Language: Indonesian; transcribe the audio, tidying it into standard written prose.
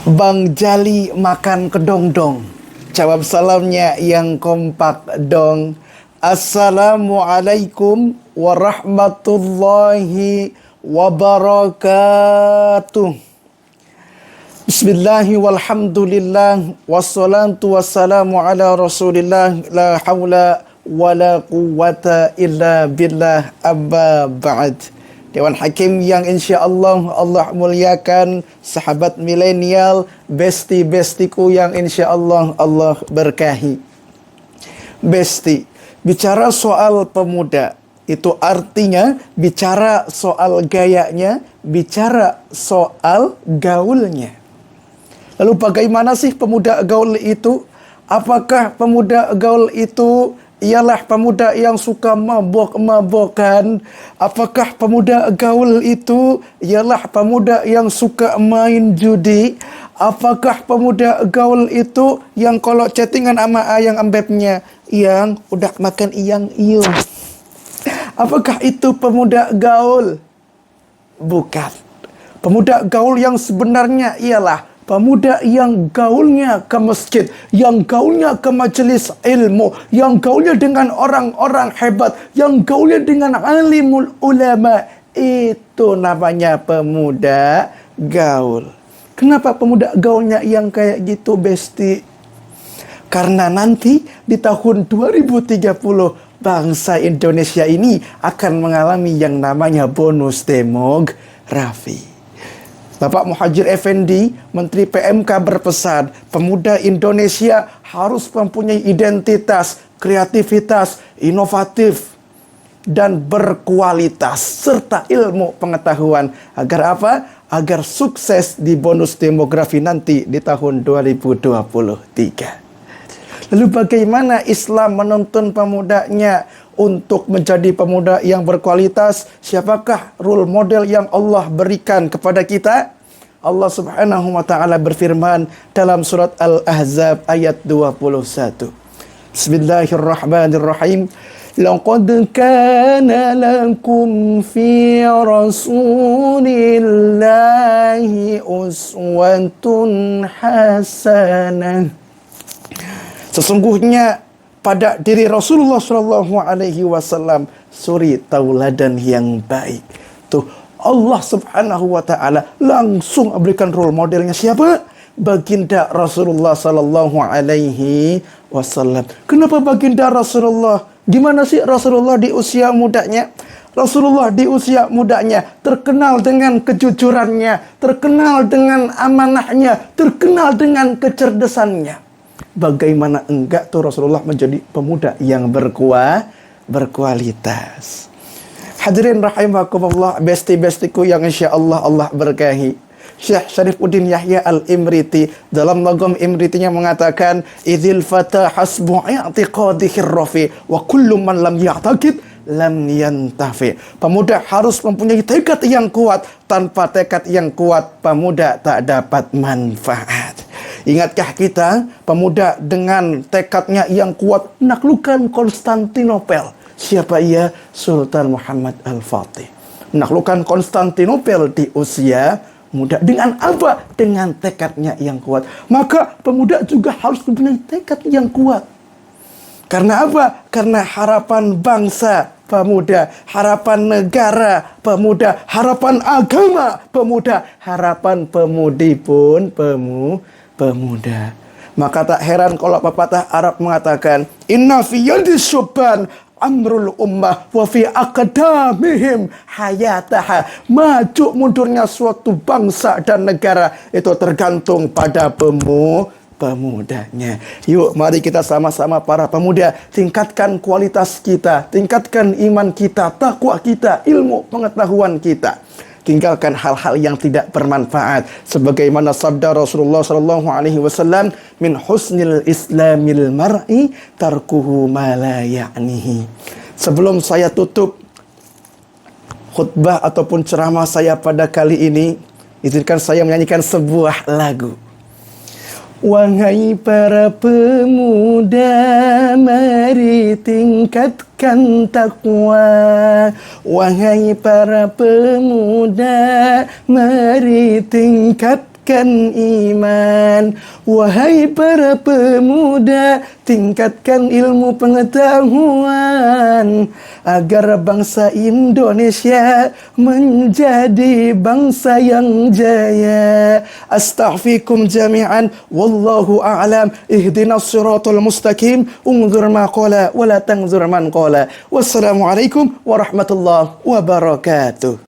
Bang Jali makan kedong-dong. Jawab salamnya yang kompak dong. Assalamualaikum warahmatullahi wabarakatuh. Bismillahi walhamdulillah wassalatu wassalamu ala rasulillah la hawla wala quwwata illa billah amma ba'd. Dewan Hakim yang insya-Allah Allah muliakan, sahabat milenial, besti-bestiku yang insya-Allah Allah berkahi. Besti, bicara soal pemuda, itu artinya bicara soal gayanya, bicara soal gaulnya. Lalu bagaimana sih pemuda gaul itu? Apakah pemuda gaul itu ialah pemuda yang suka mabok-mabokan? Apakah pemuda gaul itu ialah pemuda yang suka main judi? Apakah pemuda gaul itu yang kalau chattingan sama ayang embebnya yang udah makan iyang iyo? Apakah itu pemuda gaul? Bukan. Pemuda gaul yang sebenarnya ialah pemuda yang gaulnya ke masjid, yang gaulnya ke majelis ilmu, yang gaulnya dengan orang-orang hebat, yang gaulnya dengan alimul ulama. Itu namanya pemuda gaul. Kenapa pemuda gaulnya yang kayak gitu, Besti? Karena nanti di tahun 2030 bangsa Indonesia ini akan mengalami yang namanya bonus demografi. Bapak Muhadjir Effendi, Menteri PMK berpesan, pemuda Indonesia harus mempunyai identitas, kreativitas, inovatif, dan berkualitas, serta ilmu pengetahuan. Agar apa? Agar sukses di bonus demografi nanti di tahun 2023. Lalu bagaimana Islam menuntun pemudanya untuk menjadi pemuda yang berkualitas? Siapakah role model yang Allah berikan kepada kita? Allah Subhanahu wa taala berfirman dalam surat Al-Ahzab ayat 21. Bismillahirrahmanirrahim. Laqad kana lakum fi rasulillahi uswatun hasanah. Sesungguhnya pada diri Rasulullah Shallallahu Alaihi Wasallam suri tauladan yang baik. Tuh Allah Subhanahu Wa Taala langsung berikan role modelnya siapa? Baginda Rasulullah Shallallahu Alaihi Wasallam. Kenapa baginda Rasulullah? Gimana sih Rasulullah di usia mudanya? Rasulullah di usia mudanya terkenal dengan kejujurannya, terkenal dengan amanahnya, terkenal dengan kecerdasannya. Bagaimana enggak tuh Rasulullah menjadi pemuda yang berkualitas. Hadirin rahimakumullah, besti-bestiku yang insya-Allah Allah berkahi. Syekh Syarifuddin Yahya Al-Imriti dalam Nagom Imritinya mengatakan, idzil fata hasbu i'tiqadihi rafi wa kullu man lam ya'taqid lam yantafi. Pemuda harus mempunyai tekad yang kuat. Tanpa tekad yang kuat, pemuda tak dapat manfaat. Ingatkah kita pemuda dengan tekadnya yang kuat menaklukkan Konstantinopel? Siapa ia? Sultan Muhammad Al-Fatih. Menaklukkan Konstantinopel di usia muda. Dengan apa? Dengan tekadnya yang kuat. Maka pemuda juga harus mempunyai tekad yang kuat. Karena apa? Karena harapan bangsa pemuda, harapan negara pemuda, harapan agama pemuda, harapan pemudi pun pemuda. Maka tak heran kalau pepatah Arab mengatakan, inna fi yadis syubban amrul ummah wa fi aqdamihim hayataha. Maju mundurnya suatu bangsa dan negara itu tergantung pada pemudanya. Yuk mari kita sama-sama para pemuda tingkatkan kualitas kita, tingkatkan iman kita, takwa kita, ilmu pengetahuan kita. Tinggalkan hal-hal yang tidak bermanfaat. Sebagaimana sabda Rasulullah Sallallahu Alaihi Wasallam, min husnil islamil mar'i tarkuhu ma la ya'nihi. Sebelum saya tutup khutbah ataupun ceramah saya pada kali ini, izinkan saya menyanyikan sebuah lagu. Wahai para pemuda, mari tingkatkan takwa. Wahai para pemuda, mari tingkatkan tingkatkan iman. Wahai para pemuda, tingkatkan ilmu pengetahuan agar bangsa Indonesia menjadi bangsa yang jaya. Astaghfirukum jami'an wallahu a'lam. Ihdinas siratal mustaqim. Unzur ma qala wa la tanzur man qala. Wassalamualaikum warahmatullahi wabarakatuh.